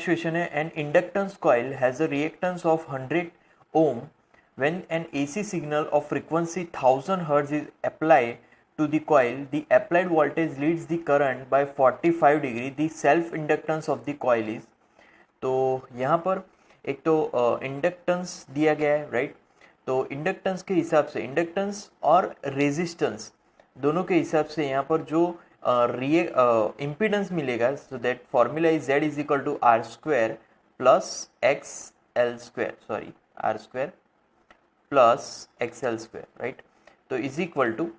Question है, an inductance coil has a reactance of 100 ohm. When an AC signal of frequency 1000 Hz is applied to the coil, the applied voltage leads the current by 45 degree. The self inductance of the coil is. तो यहाँ पर एक तो inductance दिया गया है, right. तो inductance के हिसाब से, इंडक्टेंस और रेजिस्टेंस दोनों के हिसाब से यहाँ पर जो इम्पीडेंस मिलेगा, so that formula is Z is equal to r square plus x l square, sorry r square plus x l square, right. तो इज इक्वल टू,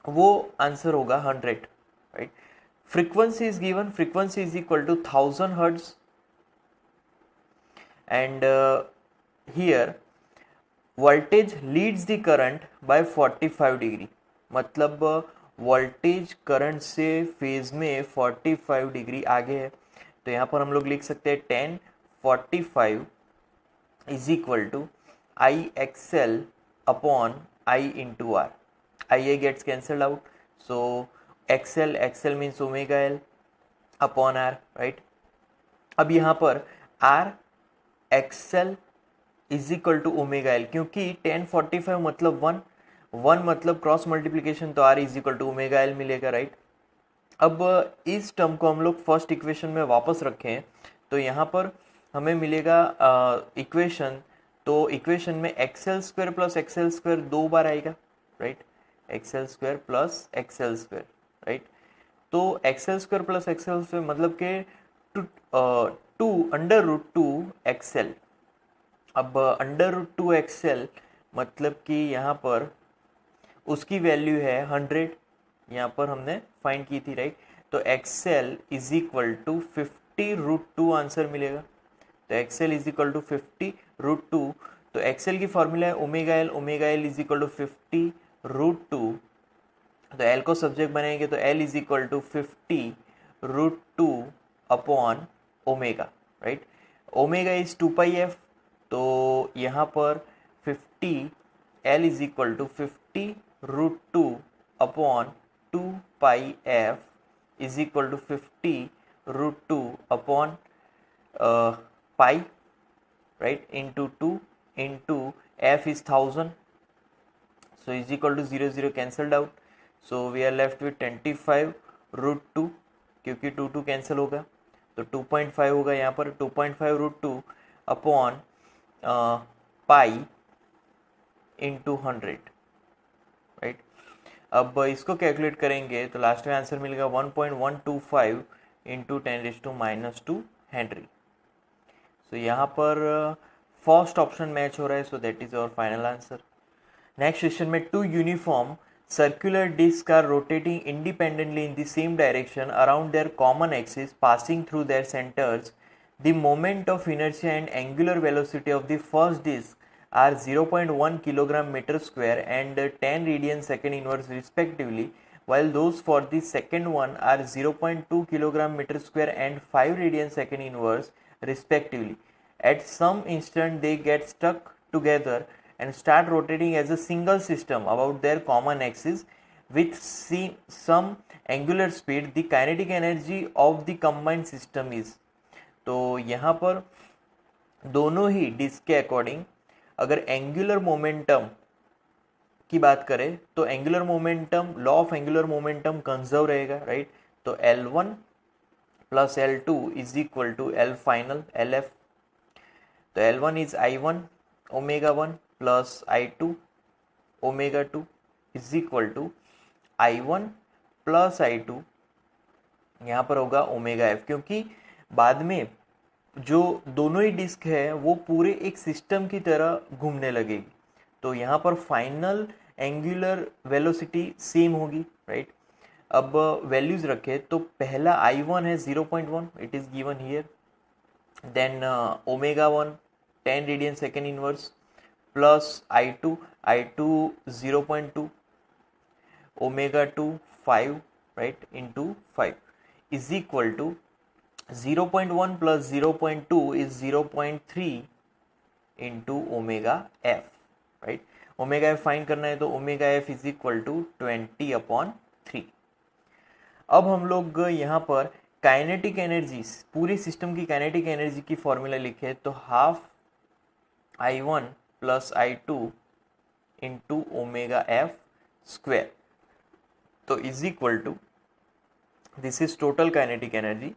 वो आंसर होगा 100, right. Frequency is given, frequency is equal to 1000 hertz and here voltage leads the current by 45 degree, मतलब voltage current से phase में 45 degree आगे है। तो यहाँ पर हम लोग लिख सकते हैं 1045 is equal to i x l upon i into r. I gets cancelled out, so x l means omega l upon r, right. अब यहाँ पर r x l is equal to omega l, क्योंकि 1045 मतलब 1 मतलब क्रॉस मल्टीप्लीकेशन, तो r is equal to omega l मिलेगा, right. अब इस टर्म को हम लोग फर्स्ट इक्वेशन में वापस रखें तो यहाँ पर हमें मिलेगा इक्वेशन, तो इक्वेशन में x l square plus x l square 2 बार आएगा, right. X l square plus x l square, right. तो x l square plus x l square मतलब के 2 अंडर रूट 2 एक्सएल। अब अंडर रूट 2 एक्सएल मतलब कि यहाँ पर उसकी वैल्यू है 100, यहाँ पर हमने फाइंड की थी, राइट। तो XL is equal to 50 root 2 answer मिलेगा। तो XL is equal to 50 root 2, तो एक्सएल की फॉर्मूला है omega L is equal to 50 root 2। तो एल को सब्जेक्ट बनाएंगे तो L is equal to 50 root 2 upon omega, right. Omega is 2 pi F, तो यहाँ पर 50 L is equal to 50 root 2 upon 2 pi F is equal to 50 root 2 upon pi, right, into 2 into F is 1000, so is equal to 0 cancelled out, so we are left with 25 root 2, क्योंकि 2 cancel होगा तो 2.5 होगा यहाँ पर, 2.5 root 2 upon pi into 100, right. अब इसको calculate करेंगे तो लास्ट में आंसर मिलेगा 1.125 इंटू 10⁻² हेनरी। सो यहाँ पर फर्स्ट ऑप्शन मैच हो रहा है, so that is our final answer. Next question में 2 uniform circular discs are rotating independently in the same direction around their common axis, passing through their centers. The moment of inertia and angular velocity of the first disc are 0.1 kilogram meter square and 10 radian second inverse respectively, while those for the second one are 0.2 kilogram meter square and 5 radian second inverse respectively. At some instant they get stuck together and start rotating as a single system about their common axis with some angular speed. The kinetic energy of the combined system is. तो यहाँ पर दोनों ही disc के according अगर angular momentum की बात करें तो angular momentum, law of angular momentum conserve रहेगा, राइट। तो L1 plus L2 is equal to L final LF। तो L1 is I1 omega 1 plus I2 omega 2 is equal to I1 plus I2, यहाँ पर होगा ओमेगा एफ, क्योंकि बाद में जो दोनों ही डिस्क है वो पूरे एक सिस्टम की तरह घूमने लगेगी। तो यहाँ पर फाइनल एंगुलर वेलोसिटी सेम होगी, राइट। अब वैल्यूज रखे तो पहला I1 है 0.1, it is given here, then omega 1 10 radian second inverse plus I2 0.2 omega 2 5, right, into 5 is equal to 0.1 plus 0.2 is 0.3 into omega F, right. Omega F find करना है तो omega F is equal to 20/3। अब हम लोग यहाँ पर kinetic energy, पूरी system की काइनेटिक एनर्जी की फॉर्मूला लिखे तो half I1 plus I2 into omega f square, तो is equal to, this is total kinetic energy,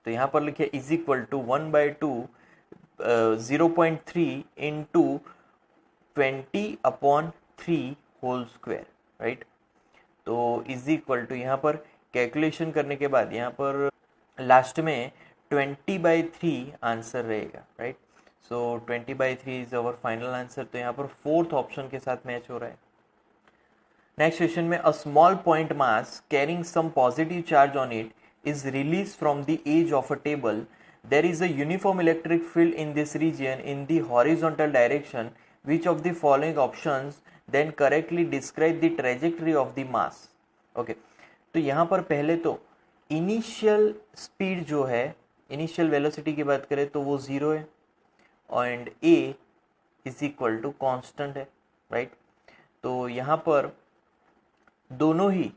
तो यहाँ पर लिखिए is equal to 1/2 0.3 into 20/3 whole square, right. तो इज इक्वल टू, यहाँ पर कैलकुलेशन करने के बाद यहाँ पर लास्ट में 20/3 आंसर रहेगा, right. So 20/3 is our final answer, तो यहाँ पर फोर्थ ऑप्शन के साथ मैच हो रहा है। नेक्स्ट क्वेश्चन में, a small point mass carrying some positive charge on it is released from the edge of a table. There is a uniform electric field in this region in the horizontal direction. Which of the following options then correctly describe the trajectory of the mass? Okay, तो यहाँ पर पहले तो initial speed जो है, initial velocity की बात करें तो वो 0 है and a is equal to constant है, राइट। तो यहाँ पर दोनों ही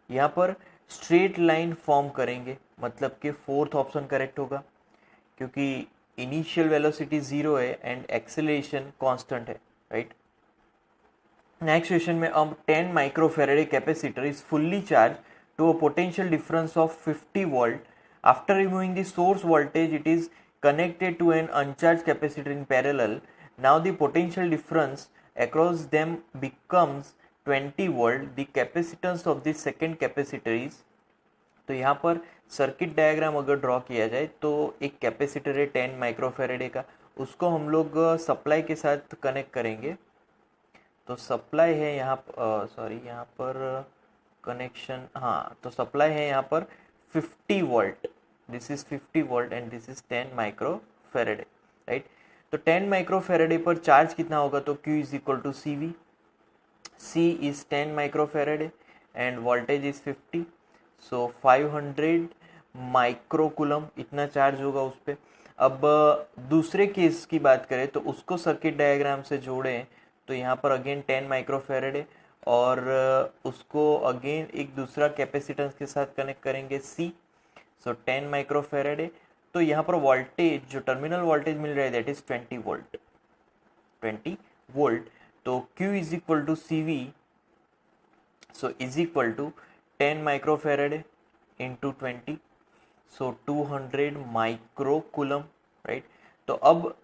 यहाँ पर स्ट्रेट लाइन फॉर्म करेंगे, मतलब कि फोर्थ ऑप्शन करेक्ट होगा क्योंकि इनिशियल वेलोसिटी 0 है एंड एक्सेलरेशन कांस्टेंट है, राइट। नेक्स्ट क्वेश्चन में, अब 10 microfarad capacitor is fully charge to a potential difference of 50 volt. After removing the source voltage it is connected to an uncharged capacitor in parallel. Now the potential difference across them becomes 20 volt. The capacitance of the second capacitor is, तो यहाँ पर circuit diagram अगर draw किया जाए तो एक capacitor है 10 माइक्रोफैराडे का, उसको हम लोग सप्लाई के साथ कनेक्ट करेंगे। तो सप्लाई है यहाँ सॉरी यहाँ पर कनेक्शन, हाँ, तो सप्लाई है यहाँ पर 50 volt, this is 50 volt and this is 10 microfarad, right. तो 10 माइक्रोफैराडे पर चार्ज कितना होगा, तो Q is equal to CV, C is 10 microfarad and voltage is 50, so 500 microcoulomb इतना चार्ज होगा उस पर। अब दूसरे केस की बात करें तो उसको सर्किट डायग्राम से जोड़ें तो यहाँ पर अगेन 10 माइक्रोफैराडे और उसको अगेन एक दूसरा कैपेसिटेंस के साथ कनेक्ट करेंगे C, सो 10 माइक्रोफैराडे। तो यहाँ पर वोल्टेज, जो टर्मिनल वोल्टेज मिल रहा है दैट इज 20 वोल्ट, 20 वोल्ट। तो Q is equal to CV, so is equal to 10 microfarad into 20, so 200 microcoulomb, right. तो अब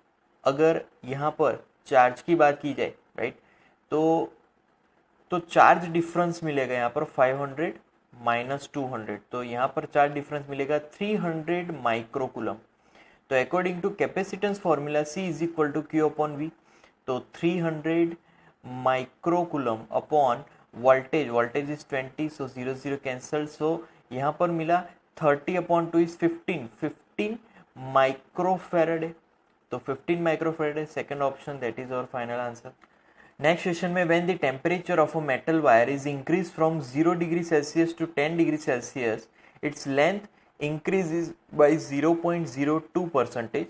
अगर यहाँ पर चार्ज की बात की जाए, राइट, तो चार्ज डिफरेंस मिलेगा यहाँ पर 500 माइनस 200, तो यहाँ पर चार्ज डिफरेंस मिलेगा 300 माइक्रोकुलम। तो according to capacitance formula C is equal to Q upon V, तो 300 microcoulomb upon voltage, voltage is 20, so 0 0 cancel, so यहाँ पर मिला 30 अपॉन 2 इज 15 माइक्रोफैराडे, तो 15 microfarad second option, that is our final answer. Next question में, when the temperature of a metal wire is increase from 0 degree Celsius to 10 degree Celsius, its length increases by 0.02%.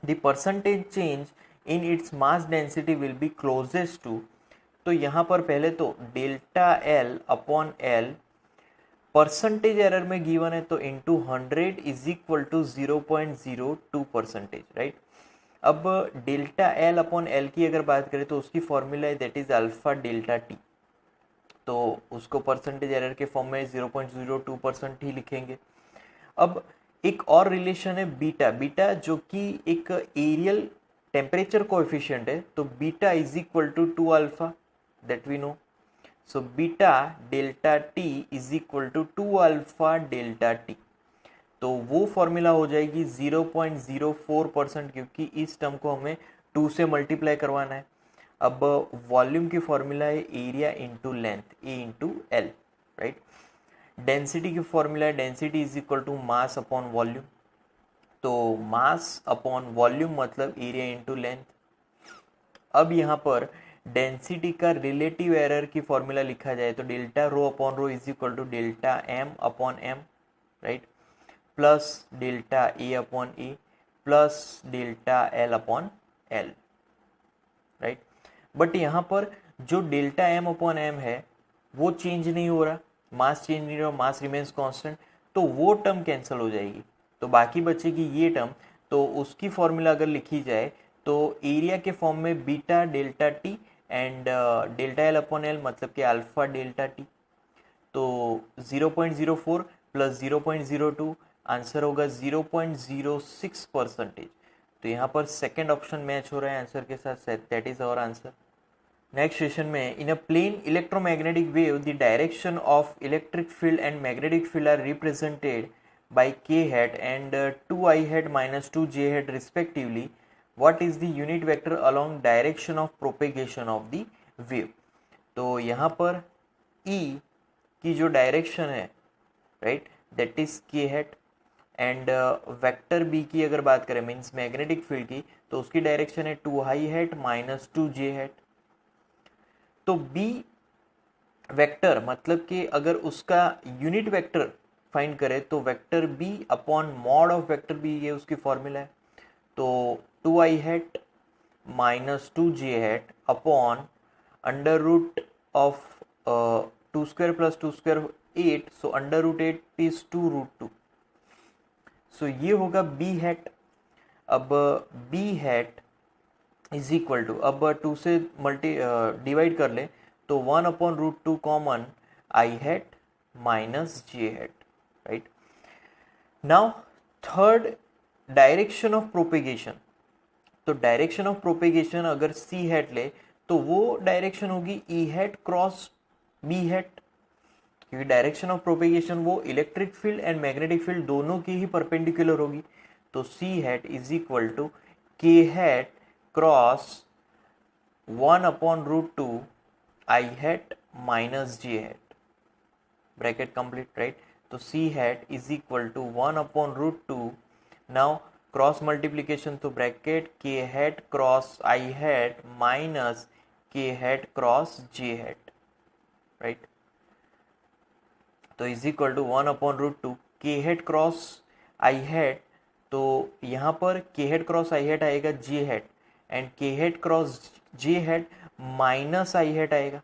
The percentage change in its mass density will be closest to, तो यहाँ पर पहले तो delta L upon L percentage error में given है, तो into 100 is equal to 0.02%, right. अब delta L upon L की अगर बात करें तो उसकी फॉर्मूला है that is alpha delta T, तो उसको परसेंटेज एरर के फॉर्म में 0.02% ही लिखेंगे। अब एक और रिलेशन है बीटा, बीटा जो कि एक एरियल टेम्परेचर कोएफिशिएंट है, तो beta is equal to 2 alpha, that we know, so beta delta T is equal to 2 alpha delta T, तो वो फॉर्मूला हो जाएगी 0.04%, क्योंकि इस टर्म को हमें 2 से मल्टीप्लाई करवाना है। अब वॉल्यूम की फॉर्मूला है area into length, A into L, right. Density की फॉर्मूला है density is equal to mass upon volume, तो मास अपॉन वॉल्यूम मतलब एरिया इंटू लेंथ। अब यहाँ पर डेंसिटी का रिलेटिव एरर की फॉर्मूला लिखा जाए तो delta rho upon rho is equal to delta M upon M, right, plus delta A upon A plus delta L upon L, right. But यहाँ पर जो डेल्टा M अपॉन M है वो change नहीं हो रहा, मास चेंज नहीं हो रहा, मास रिमेन्स कांस्टेंट, तो तो वो टर्म कैंसिल हो जाएगी, तो बाकी बचेगी ये टर्म। तो उसकी फॉर्मूला अगर लिखी जाए तो एरिया के फॉर्म में beta delta T and delta L upon L, मतलब कि अल्फा डेल्टा टी। तो 0.04 प्लस 0.02 आंसर होगा 0.06%। तो यहाँ पर सेकेंड ऑप्शन मैच हो रहा है आंसर के साथ, that is our answer. Next question में, in a plane electromagnetic wave the direction of electric field and magnetic field are represented by k hat and 2 I hat minus 2 j hat respectively. What is the unit vector along direction of propagation of the wave? तो यहाँ पर E की जो direction है, right, that is k hat and vector B की अगर बात करें मीन्स मैग्नेटिक फील्ड की, तो उसकी डायरेक्शन है 2 I hat minus 2 j hat। तो B वेक्टर मतलब कि अगर उसका यूनिट वेक्टर फाइंड करें तो vector B upon mod of vector B, ये उसकी फॉर्मूला है। तो 2 आई hat minus 2 j hat upon under root of 2 square plus 2 square 8, so under root 8 is 2 root 2। So ये होगा बी हैट। अब B hat is equal to, अब 2 से divide कर ले तो 1 upon root 2 common I hat minus J hat, right. Now third, direction of propagation. तो direction of propagation अगर सी हैट ले तो वो डायरेक्शन होगी E hat cross B hat, क्योंकि डायरेक्शन ऑफ प्रोपेगेशन वो electric field and magnetic field दोनों की ही परपेंडिकुलर होगी। तो C hat is equal to K hat cross 1 upon root 2 I hat minus J hat, bracket complete, right. तो C hat is equal to 1 upon root 2, now cross multiplication, तो bracket k hat cross i hat minus k hat cross j hat, right. तो is equal to 1 upon root 2 k hat cross i hat, तो यहाँ पर के hat cross i hat आएगा j hat and k hat cross j hat minus i hat आएगा,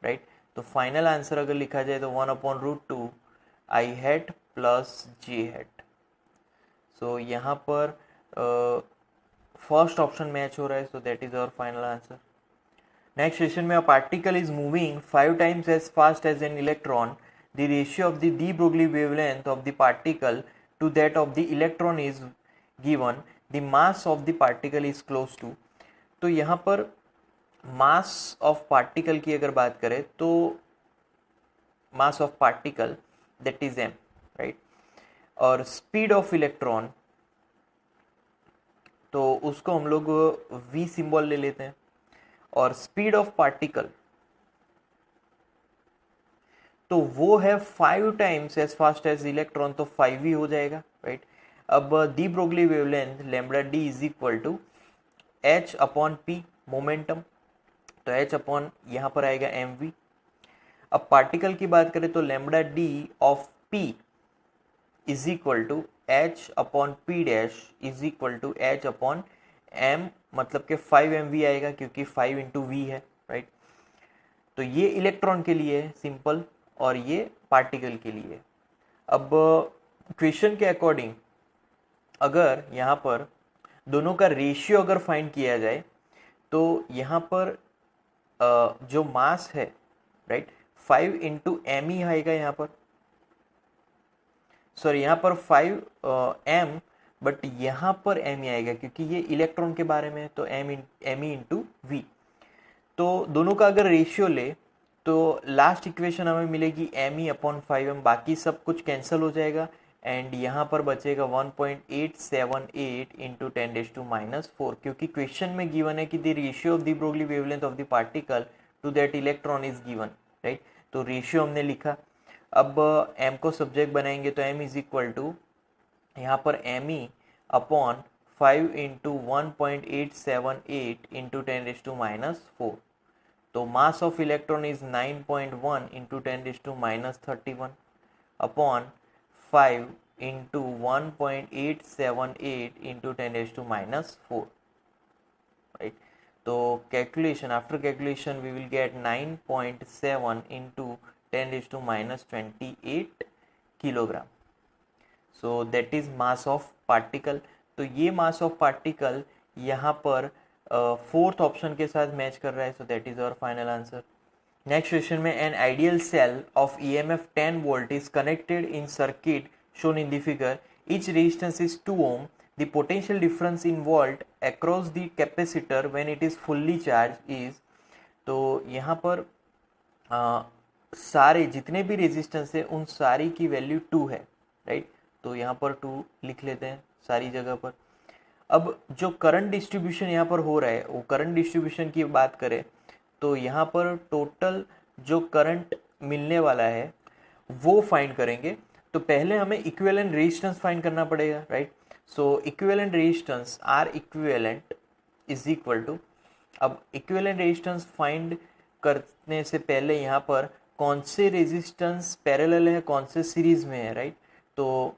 right. तो final answer अगर लिखा जाए तो 1 अपॉन रूट 2 आई hat plus j hat. So यहाँ पर फर्स्ट ऑप्शन मैच हो रहा है, so that is our final answer. Next question में, a particle is moving 5 times as fast as an electron. The ratio of the de Broglie wavelength of the particle to that of the electron is given. The mass of the particle is close to. तो यहाँ पर मास of particle की अगर बात करें तो mass of particle that is m, right. और speed of electron, तो उसको हम लोग v सिंबल ले लेते हैं। और स्पीड ऑफ पार्टिकल तो वो है 5 times as fast as electron, तो 5v हो जाएगा, राइट। अब de Broglie wavelength lambda D is equal to h upon P momentum, तो h अपॉन यहाँ पर आएगा mv। अब पार्टिकल की बात करें तो lambda D of p is equal to h upon p dash is equal to h upon m, मतलब कि 5mv आएगा क्योंकि 5 इंटू वी है, राइट। तो ये इलेक्ट्रॉन के लिए सिंपल और ये पार्टिकल के लिए। अब क्वेश्चन के अकॉर्डिंग अगर यहाँ पर दोनों का रेशियो अगर फाइंड किया जाए तो यहाँ पर जो मास है, राइट, 5 इंटू एम ही आएगा यहाँ पर, सॉरी यहाँ पर 5 m, बट यहाँ पर m ही आएगा क्योंकि ये इलेक्ट्रॉन के बारे में है, तो m ही इंटू वी। तो दोनों का अगर रेशियो ले तो लास्ट इक्वेशन हमें मिलेगी m ही अपॉन 5m, बाकी सब कुछ कैंसिल हो जाएगा एंड यहाँ पर बचेगा 1.878 इंटू 10⁻⁻⁴, क्योंकि क्वेश्चन में गिवन है कि the ratio of the Broglie wavelength of the particle to that electron is given, right. तो रेशियो हमने लिखा। अब m को सब्जेक्ट बनाएंगे तो m इज इक्वल टू यहाँ पर m ही अपॉन 5 इंटू 1.878 इंटू 10⁻⁴। तो mass of electron is 9.1 into 10⁻31 upon 5 into 1.878 into 10⁻⁴, right. तो calculation, after calculation we will get 9.7 into 10⁻28 kilogram. So that is mass of particle. तो ये मास of particle यहाँ पर fourth option के साथ match कर रहा है, so that is our final answer. Next question में an ideal cell of EMF 10 volt is connected in circuit shown in the figure. Each resistance is 2 ohm. The potential difference in volt across the capacitor when it is fully charged is, तो यहाँ पर सारे जितने भी resistance है उन सारी की वैल्यू 2 है, राइट। तो यहाँ पर 2 लिख लेते हैं सारी जगह पर। अब जो करंट डिस्ट्रीब्यूशन यहाँ पर हो रहा है, वो करंट डिस्ट्रीब्यूशन की बात करें तो यहाँ पर टोटल जो करंट मिलने वाला है वो फाइंड करेंगे। तो पहले हमें इक्विवेलेंट रेजिस्टेंस फाइंड करना पड़ेगा, right. So equivalent resistance R equivalent is equal to, अब इक्विवेलेंट रेजिस्टेंस फाइंड करने से पहले यहाँ पर कौन से रेजिस्टेंस पैरेलल है, कौन से सीरीज में है, राइट। तो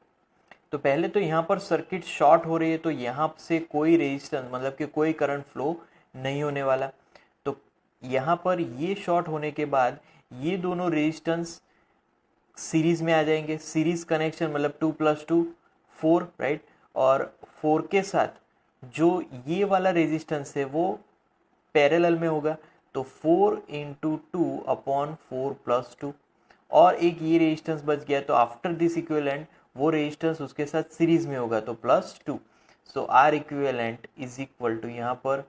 पहले तो यहाँ पर सर्किट शॉर्ट हो रही है, तो यहाँ से कोई रेजिस्टेंस मतलब कि कोई करंट फ्लो नहीं होने वाला। तो यहाँ पर ये शॉर्ट होने के बाद ये दोनों रेजिस्टेंस सीरीज में आ जाएंगे। सीरीज कनेक्शन मतलब 2 + 2 4, राइट। और 4 के साथ जो ये वाला रेजिस्टेंस है वो पैरेलल में होगा, तो 4 × 2/4 + 2, और एक ये रेजिस्टेंस बच गया। तो आफ्टर दिस इक्विवेलेंट वो रेजिस्टेंस उसके साथ सीरीज में होगा, तो +2। So R equivalent is equal to यहाँ पर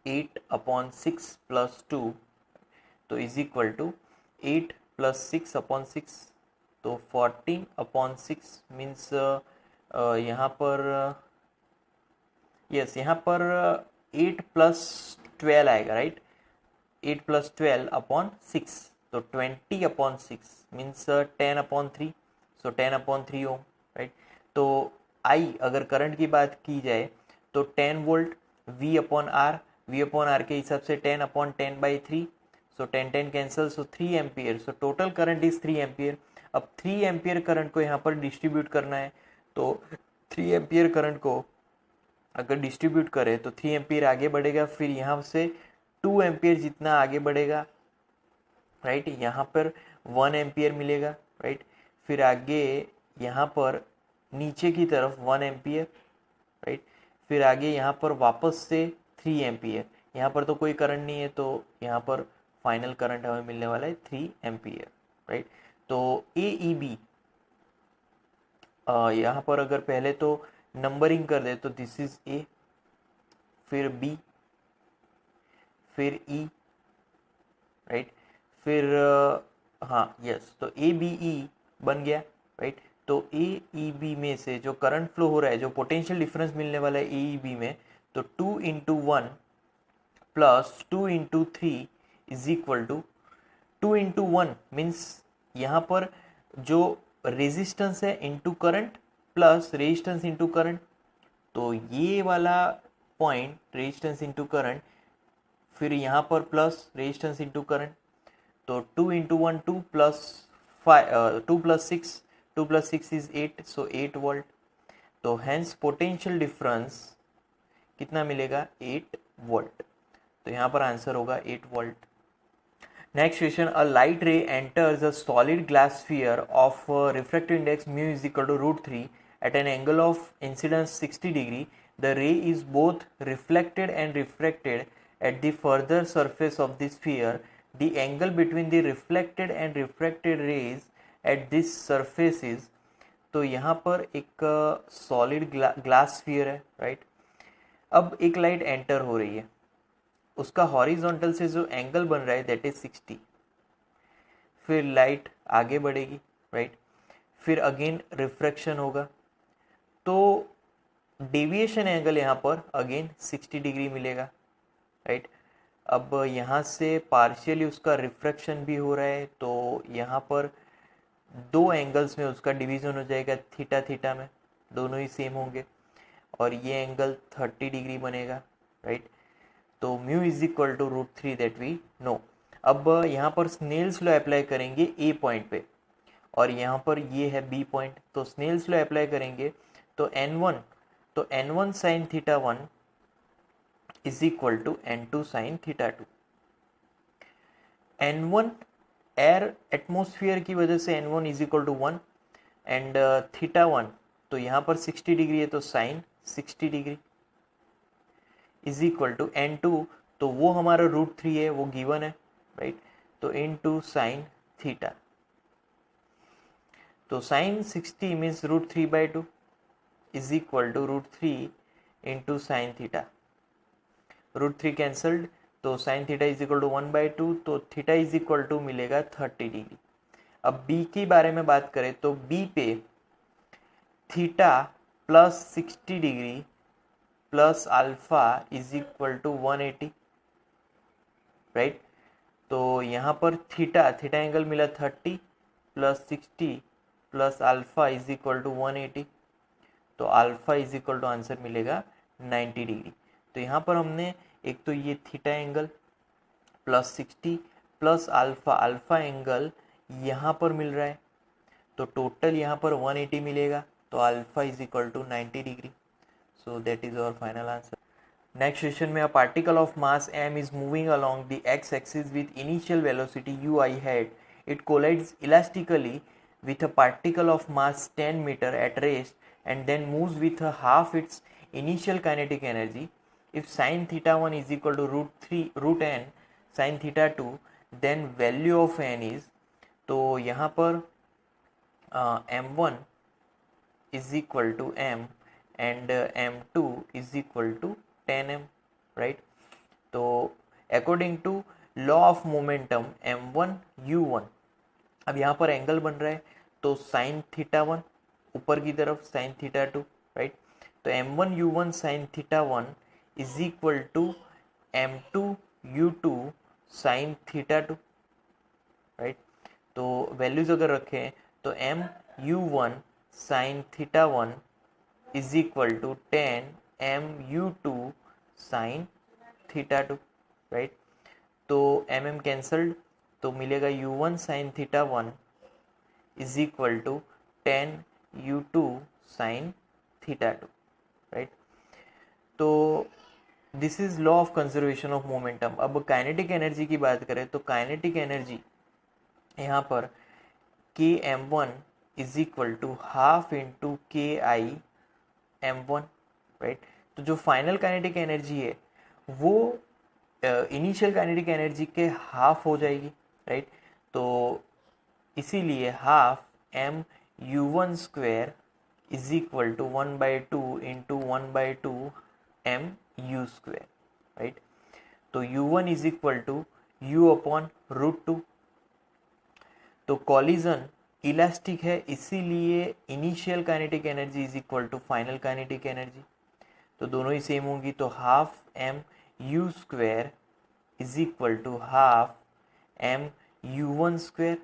8/6 + 2, तो इज इक्वल टू 8 + 6/6, तो 14/6 मीन्स यहाँ पर यस यहाँ पर 8 + 12 आएगा, राइट। 8 + 12/6, तो 20/6 मीन्स 10/3, सो 10/3 ओम, राइट। तो आई अगर करंट की बात की जाए तो 10 वोल्ट, V/R के हिसाब से 10/10/3, सो 10 cancel, so 3 ampere, so total current is 3 ampere. अब 3 एम्पियर करंट को यहाँ पर डिस्ट्रीब्यूट करना है, तो 3 एम्पियर करंट को अगर डिस्ट्रीब्यूट करें तो 3 एम्पियर आगे बढ़ेगा, फिर यहाँ से 2 एम्पियर जितना आगे बढ़ेगा, राइट। यहाँ पर 1 एम्पियर मिलेगा, राइट। फिर आगे यहाँ पर नीचे की तरफ 1 एम्पियर, राइट। फिर आगे यहाँ पर वापस से 3 एम्पियर। यहाँ पर तो कोई करंट नहीं है, तो यहाँ पर फाइनल करंट हमें मिलने वाला है 3 एम्पियर, राइट। तो AEB यहाँ पर अगर पहले तो नंबरिंग कर दे तो दिस इज A, फिर B, फिर E, राइट। फिर हाँ यस, तो ABE बन गया, राइट। तो AEB में से जो करंट फ्लो हो रहा है, जो पोटेंशियल डिफरेंस मिलने वाला है AEB में, तो 2 × 1 + 2 × 3 इज इक्वल टू 2 × 1 मीन्स यहाँ पर जो रेजिस्टेंस है into current plus resistance into current, तो ये वाला पॉइंट रेजिस्टेंस इनटू करंट, फिर यहाँ पर प्लस रेजिस्टेंस इनटू करंट, तो 2 × 1 2 + 6, 2 + 6 इज 8, सो 8 वोल्ट। तो हैंस पोटेंशियल डिफरेंस कितना मिलेगा, 8 वोल्ट। तो यहाँ पर आंसर होगा 8 volt. Next question, a light ray enters a solid glass sphere of refractive index mu is equal to √3 at an angle of incidence 60 degree. The ray is both reflected and refracted at the further surface of the sphere. The angle between the reflected and refracted rays at this surface is, तो यहाँ पर एक solid glass sphere है, right. अब एक light enter हो रही है, उसका हॉरिजॉन्टल से जो एंगल बन रहा है दैट इज 60। फिर लाइट आगे बढ़ेगी, राइट। फिर अगेन रिफ्रैक्शन होगा, तो डेविएशन एंगल यहाँ पर अगेन 60 डिग्री मिलेगा, राइट। अब यहाँ से पार्शियली उसका रिफ्रैक्शन भी हो रहा है, तो यहाँ पर 2 एंगल्स में उसका डिवीजन हो जाएगा थीटा थीटा में, दोनों ही सेम होंगे, और ये एंगल 30 डिग्री बनेगा, राइट। तो mu is equal to √3 that we know. अब यहाँ पर स्नेल्स लॉ अप्लाई करेंगे ए पॉइंट पे, और यहाँ पर ये है बी पॉइंट, तो स्नेल्स लॉ अप्लाई करेंगे तो n1 sine theta 1 is equal to n2 sine theta 2। n1 air atmosphere की वजह से n1 is equal to 1, and theta 1, तो यहाँ पर 60 डिग्री है तो sine 60 degree is equal to n2, तो वो हमारा √3 है, वो गिवन है, राइट। तो इनटू साइन थीटा, तो sine 60 means √3/2 is equal to √3 into sine theta. √3 cancelled, तो sine theta is equal to 1/2, तो थीटा इज इक्वल टू मिलेगा 30 डिग्री। अब बी के बारे में बात करें तो बी पे theta plus 60 degree plus alpha is equal to 180, right. तो यहाँ पर थीटा एंगल मिला 30 plus 60 plus alpha is equal to 180, तो alpha is equal to answer मिलेगा 90 डिग्री। तो यहाँ पर हमने एक तो ये theta angle plus 60 plus alpha angle यहाँ पर मिल रहा है, तो टोटल यहाँ पर 180 मिलेगा, तो alpha is equal to 90 degree. So that is our final answer. Next question में, a particle of mass m is moving along the x-axis with initial velocity ui hat. It collides elastically with a particle of mass 10 meter at rest and then moves with a half its initial kinetic energy. If sin theta 1 is equal to root n sin theta 2, then value of n is, तो यहाँ पर m1 is equal to m and m2 is equal to 10m, right. तो according to law of momentum m1 u1, अब यहाँ पर angle बन रहा है तो साइन थीटा 1 ऊपर की तरफ साइन थीटा 2, राइट। तो m1 u1 sine theta 1 is equal to m2 u2 sine theta 2, right. तो वैल्यूज अगर रखें तो m u1 sine theta 1 is equal to 10 m u2 sine theta 2, right. तो mm कैंसल्ड, तो मिलेगा u1 sine theta 1 is equal to 10 u2 sine theta 2, right. तो this is law of conservation of momentum. अब kinetic energy की बात करें तो kinetic energy यहाँ पर km1 is equal to half into KI m1, right. तो जो फाइनल काइनेटिक एनर्जी है वो इनिशियल काइनेटिक एनर्जी के हाफ हो जाएगी, राइट। तो इसीलिए half m u1 square is equal to 1/2 into 1/2 m u square, right. तो u1 is equal to u upon √2। तो कॉलिजन इलास्टिक है, इसीलिए initial kinetic energy is equal to final kinetic energy, तो दोनों ही सेम होंगी। तो half m u square is equal to half m u1 square,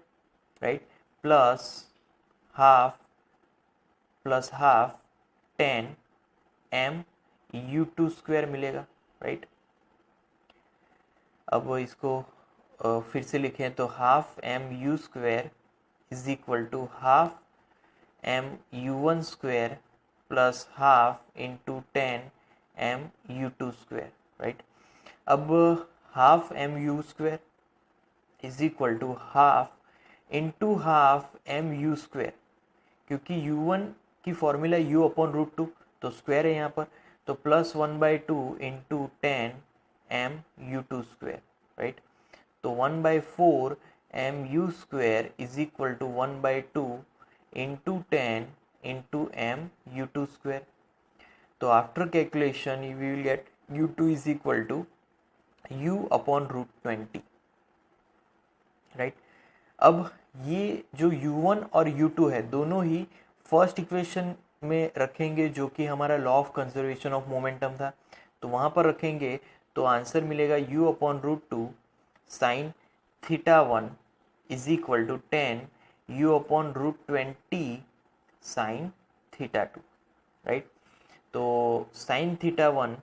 right, plus half 10 m u2 square मिलेगा, right. अब इसको फिर से लिखें तो half m u square is equal to half m u1 square plus half into 10 m u2 square, right. अब half m u square is equal to half into half m u square, क्योंकि u1 की formula u upon √2, तो square है यहाँ पर, तो plus 1/2 into 10 m u2 square, right. तो 1/4 m u square is equal to 1/2 into 10 into m u2 square. तो after calculation you will get u2 is equal to u upon √20, right. अब ये जो u1 और u2 है दोनों ही first equation में रखेंगे, जो कि हमारा law of conservation of momentum था, तो वहाँ पर रखेंगे तो आंसर मिलेगा u upon √2 sine theta 1 is equal to 10 u upon √20 sine theta 2, right. तो sine theta 1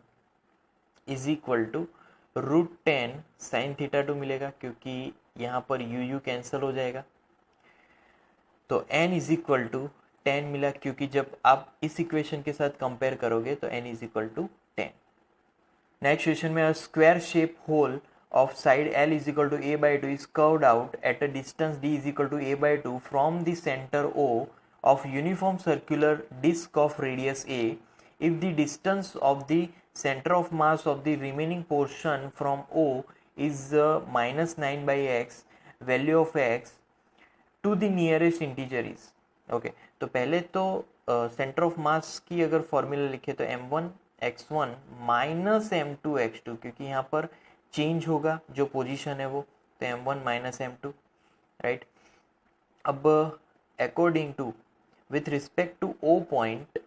is equal to √10 sine theta 2 मिलेगा, क्योंकि यहाँ पर u कैंसिल हो जाएगा। तो n इज इक्वल टू 10 मिला, क्योंकि जब आप इस इक्वेशन के साथ कंपेयर करोगे तो n is equal to 10। Next question में, square shape hole of side L is equal to a by 2 is curved out at a distance d is equal to a by 2 from the center O. of uniform circular disk of radius a if the distance of the center of mass of the remaining portion from O is minus 9 by x, value of x to the nearest integer is. Okay तो पहले तो centre of mass की अगर formula लिखे तो m1 x1 minus m2 x2, क्योंकि यहाँ पर चेंज होगा जो पोजीशन है वो, तो m1 माइनस m2, राइट. अब according to with respect to O point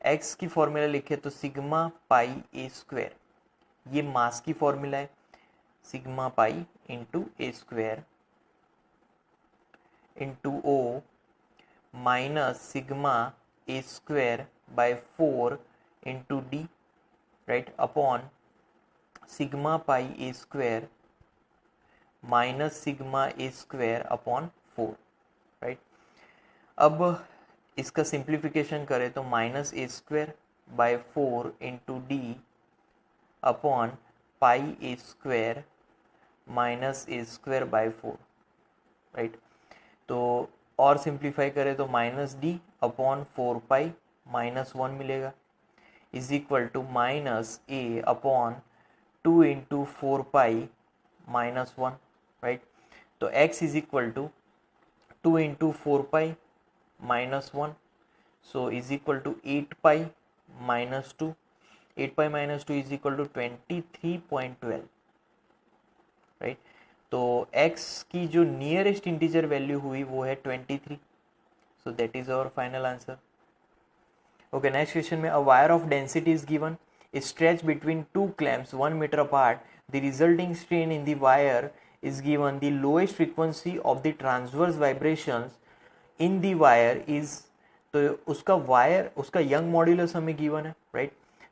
x की फॉर्मूला लिखे तो सिग्मा पाई ए स्क्वायर, ये मास की फॉर्मूला है, sigma pi into A square into O minus sigma A square by 4 into D, right, upon sigma pi A square minus sigma A square upon 4, right. अब इसका simplification करें तो minus A square by 4 into D upon pi A square minus A square by 4, right. तो और simplify करें तो minus D upon 4 pi minus 1 मिलेगा, is equal to minus A upon 2 into 4 pi minus 1, right. तो x is equal to 2 into 4 pi minus 1, so is equal to 8 pi minus 2, 8 pi minus 2 is equal to 23.12, right. तो x की जो nearest integer value हुई वो है 23, so that is our final answer. Okay, next question में a wire of density is given, stretch between two clamps 1 metre apart, the resulting strain in the wire is given, the lowest frequency of the transverse vibrations in the wire is, तो उसका wire उसका young modulus हमें given है, right.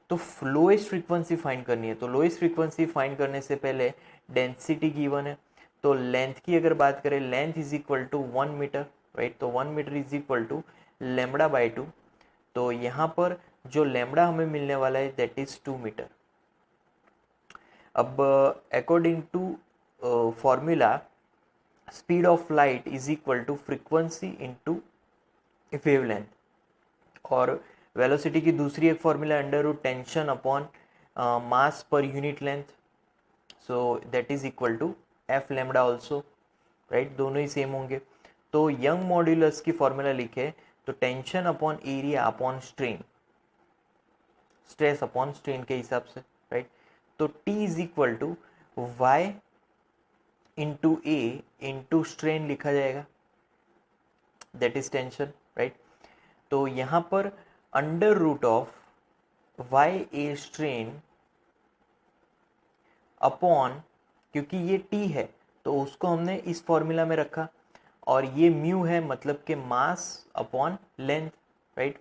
तो lowest frequency find करनी है, तो lowest frequency find करने से पहले डेंसिटी गिवन है, तो लेंथ की अगर बात करें, length is equal to 1 metre, right. तो 1 metre is equal to lambda by 2, तो यहाँ पर जो लेमड़ा हमें मिलने वाला है दैट इज 2 मीटर. अब according to formula, speed of light is equal to frequency into wavelength, और वेलोसिटी की दूसरी एक formula under root tension upon mass पर unit length, so that is equal to F lambda also, right. दोनों ही same होंगे. तो young modulus की फॉर्मूला लिखे तो tension upon area upon strain, stress upon strain के हिसाब से, राइट. तो T is equal to Y into A into strain लिखा जाएगा, दैट इज टेंशन, राइट. तो यहाँ पर under root of Y A strain upon, क्योंकि ये टी है तो उसको हमने इस फॉर्मूला में रखा, और ये म्यू है मतलब कि मास अपॉन लेंथ, राइट.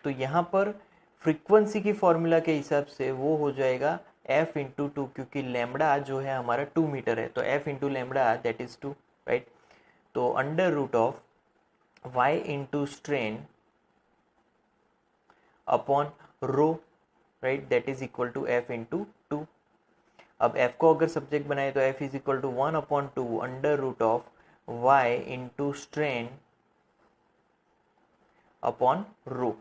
तो यहाँ पर फ्रीक्वेंसी की फॉर्मूला के हिसाब से वो हो जाएगा एफ इंटू 2, क्योंकि लेमड़ा जो है हमारा 2 मीटर है, तो F into lambda that is 2, right. तो under root of Y into strain upon rho, right, that is equal to F into 2. अब एफ को अगर सब्जेक्ट बनाए तो F is equal to 1 upon 2 under root of Y into strain upon rho.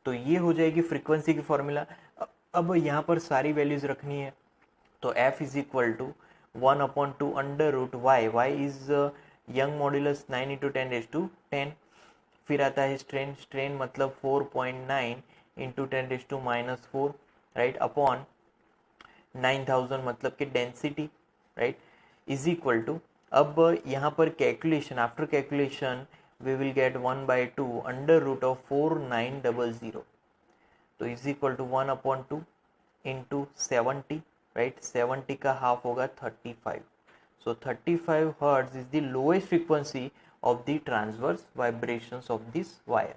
तो ये हो जाएगी फ्रीक्वेंसी की फॉर्मूला. अब यहाँ पर सारी वैल्यूज रखनी है, तो f is equal to 1 upon 2 under root Y, Y is Young modulus 9 into 10⁻10, फिर आता है स्ट्रेन, स्ट्रेन मतलब 4.9 इंटू 10⁻⁻4, राइट, अपॉन 9000 मतलब कि density, right, is equal to, अब यहाँ पर calculation, after calculation we will get 1/2 under root of 4900, तो is equal to 1 upon 2 into 70, right. 70 का हाफ होगा 35, so 35 hertz is the lowest frequency of the transverse vibrations of this wire.